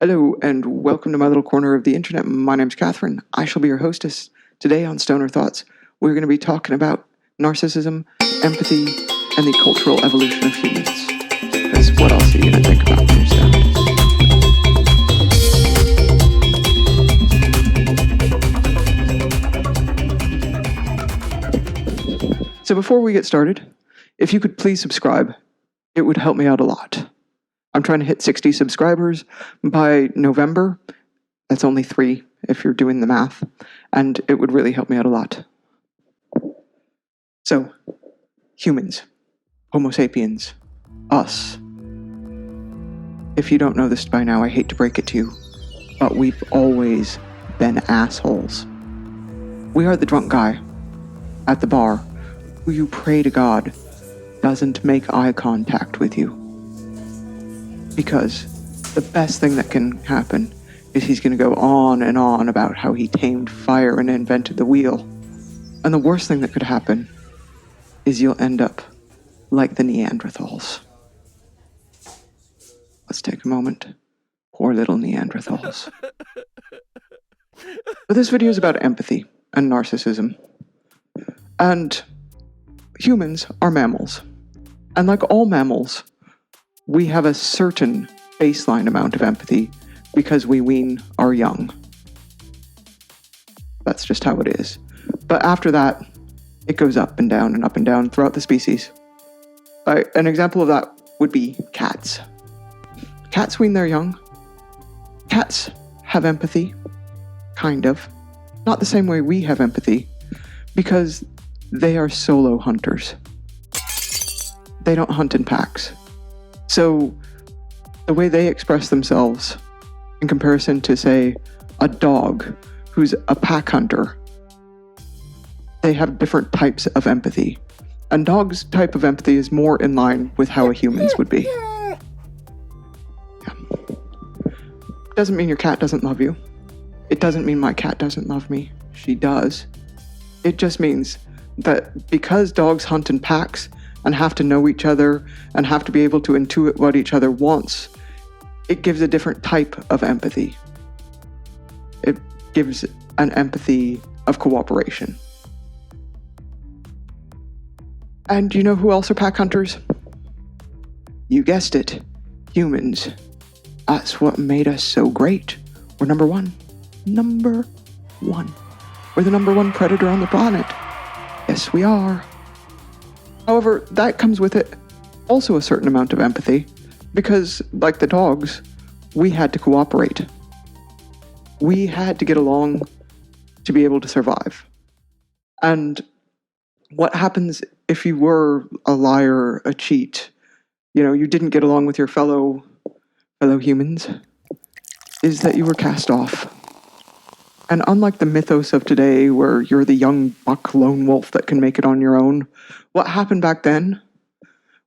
Hello, and welcome to my little corner of the internet. My name's Katherine. I shall be your hostess. Today on Stoner Thoughts, we're going to be talking about narcissism, empathy, and the cultural evolution of humans. Because what else are you going to think about when you're stoned? So before we get started, if you could please subscribe, it would help me out a lot. I'm trying to hit 60 subscribers by November. That's only 3 if you're doing the math, and it would really help me out a lot. So, humans, Homo sapiens, us. If you don't know this by now, I hate to break it to you, but we've always been assholes. We are the drunk guy at the bar who you pray to God doesn't make eye contact with you. Because the best thing that can happen is he's going to go on and on about how he tamed fire and invented the wheel. And the worst thing that could happen is you'll end up like the Neanderthals. Let's take a moment. Poor little Neanderthals. But this video is about empathy and narcissism. And humans are mammals. And like all mammals, we have a certain baseline amount of empathy because we wean our young. That's just how it is. But after that, it goes up and down throughout the species. An example of that would be cats. Cats wean their young. Cats have empathy, kind of. Not the same way we have empathy, because they are solo hunters. They don't hunt in packs. So, the way they express themselves in comparison to, say, a dog who's a pack hunter, they have different types of empathy. And dogs' type of empathy is more in line with how a human's would be. Yeah. Doesn't mean your cat doesn't love you. It doesn't mean my cat doesn't love me. She does. It just means that because dogs hunt in packs, and have to know each other, and have to be able to intuit what each other wants, it gives a different type of empathy. It gives an empathy of cooperation. And you know who else are pack hunters? You guessed it, humans. That's what made us so great. We're number one. Number one. We're the number one predator on the planet. Yes, we are. However, that comes with it also a certain amount of empathy, because, like the dogs, we had to cooperate. We had to get along to be able to survive. And what happens if you were a liar, a cheat, you didn't get along with your fellow humans, is that you were cast off. And unlike the mythos of today, where you're the young buck lone wolf that can make it on your own, what happened back then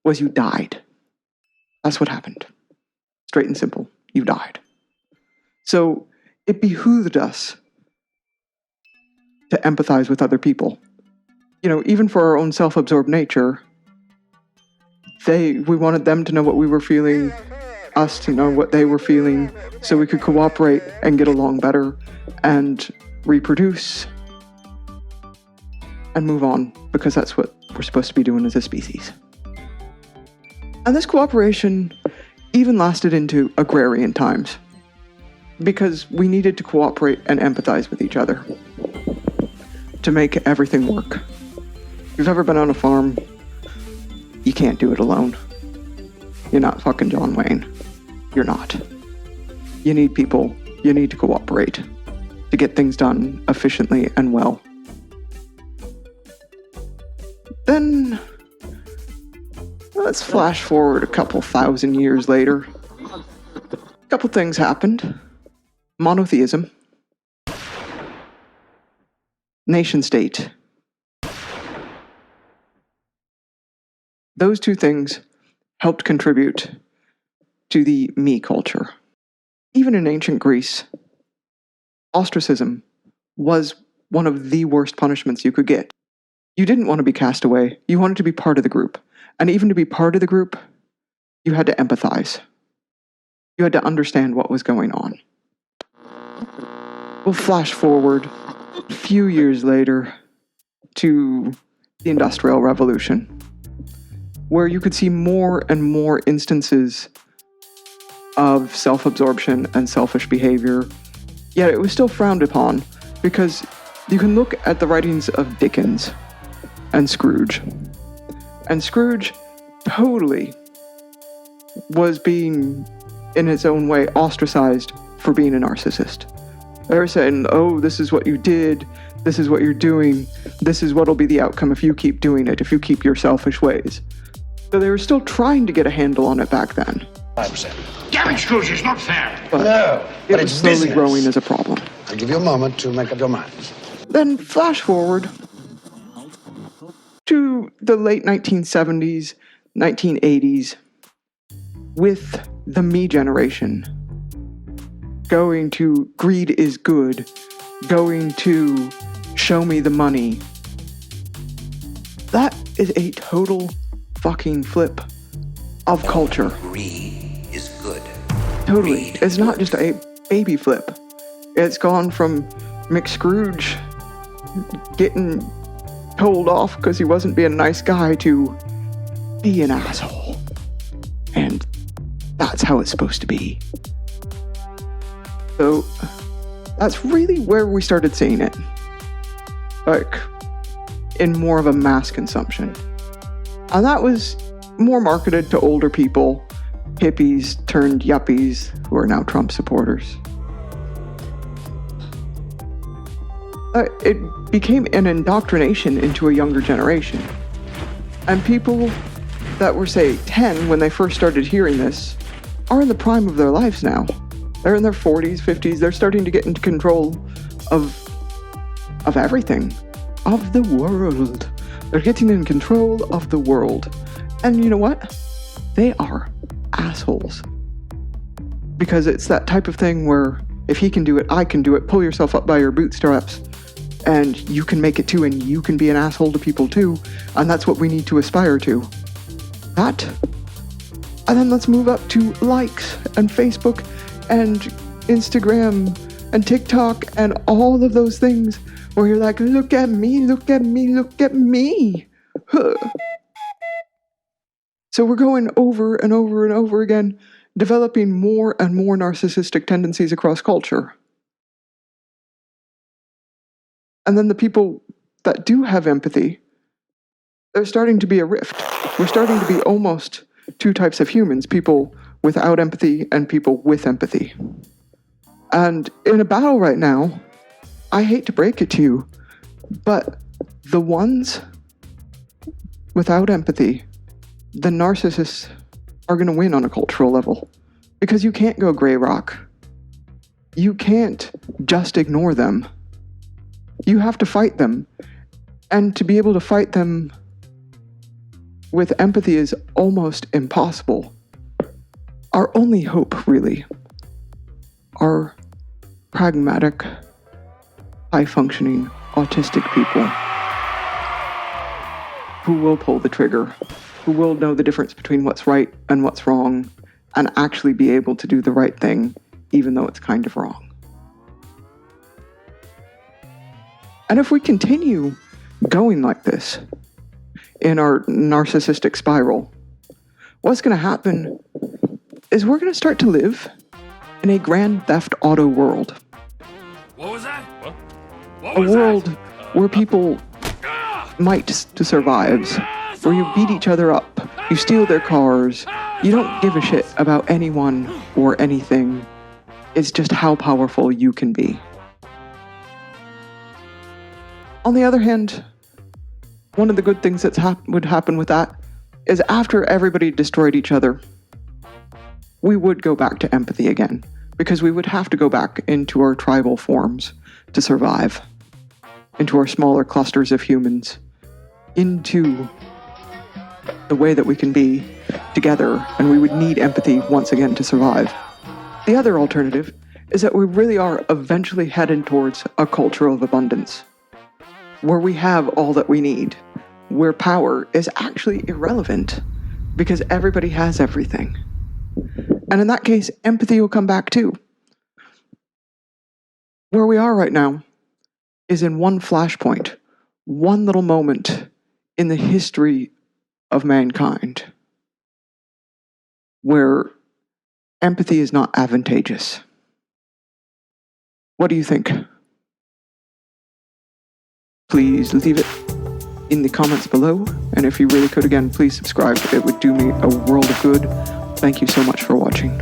was you died. That's what happened. Straight and simple. You died. So it behooved us to empathize with other people. Even for our own self-absorbed nature, we wanted them to know what we were feeling, us to know what they were feeling, so we could cooperate and get along better and reproduce and move on, because that's what we're supposed to be doing as a species. And this cooperation even lasted into agrarian times, because we needed to cooperate and empathize with each other to make everything work. If you've ever been on a farm, you can't do it alone. You're not fucking John Wayne. You're not. You need people. You need to cooperate to get things done efficiently and well. Then, let's flash forward a couple thousand years later. A couple things happened. Monotheism. Nation state. Those two things helped contribute to the me culture. Even in ancient Greece, ostracism was one of the worst punishments you could get. You didn't want to be cast away. You wanted to be part of the group. And even to be part of the group, you had to empathize. You had to understand what was going on. We'll flash forward a few years later to the Industrial Revolution, where you could see more and more instances of self-absorption and selfish behavior, yet it was still frowned upon because you can look at the writings of Dickens and Scrooge. And Scrooge totally was being, in his own way, ostracized for being a narcissist. They were saying, oh, this is what you did, this is what you're doing, this is what'll be the outcome if you keep doing it, if you keep your selfish ways. So they were still trying to get a handle on it back then. 5%. Damn it, Scrooge, it's not fair. But no, it was slowly business. Growing as a problem. I'll give you a moment to make up your minds. Then flash forward to the late 1970s, 1980s, with the me generation going to greed is good, going to show me the money. That is a total fucking flip of culture. Greed is good. Totally. It's not just a baby flip. It's gone from McScrooge getting told off because he wasn't being a nice guy to be an asshole. And that's how it's supposed to be. So that's really where we started seeing it. Like, in more of a mass consumption. And that was more marketed to older people, hippies turned yuppies who are now Trump supporters. It became an indoctrination into a younger generation. And people that were, say, 10 when they first started hearing this are in the prime of their lives now. They're in their 40s, 50s. They're starting to get into control of everything, of the world. They're getting in control of the world. And you know what? They are assholes. Because it's that type of thing where if he can do it, I can do it. Pull yourself up by your bootstraps and you can make it too, and you can be an asshole to people too. And that's what we need to aspire to. That. And then let's move up to likes and Facebook and Instagram and TikTok and all of those things where you're like, look at me, look at me, look at me. Huh. So we're going over and over and over again, developing more and more narcissistic tendencies across culture. And then the people that do have empathy, there's starting to be a rift. We're starting to be almost two types of humans, people without empathy and people with empathy. And in a battle right now, I hate to break it to you, but the ones without empathy, the narcissists, are going to win on a cultural level. Because you can't go gray rock. You can't just ignore them. You have to fight them. And to be able to fight them with empathy is almost impossible. Our only hope, really, are pragmatic, high-functioning, autistic people who will pull the trigger, who will know the difference between what's right and what's wrong, and actually be able to do the right thing, even though it's kind of wrong. And if we continue going like this in our narcissistic spiral, what's going to happen is we're going to start to live in a Grand Theft Auto world. What was that? What a was world that? Where people might to survive, where you beat each other up, you steal their cars, you don't give a shit about anyone or anything. It's just how powerful you can be. On the other hand, one of the good things that would happen with that is after everybody destroyed each other, we would go back to empathy again, because we would have to go back into our tribal forms to survive, into our smaller clusters of humans, into the way that we can be together, and we would need empathy once again to survive. The other alternative is that we really are eventually headed towards a culture of abundance, where we have all that we need, where power is actually irrelevant, because everybody has everything. And in that case, empathy will come back too. Where we are right now is in one flashpoint, one little moment in the history of mankind where empathy is not advantageous. What do you think? Please leave it in the comments below, and if you really could, again, please subscribe. It would do me a world of good. Thank you so much for watching.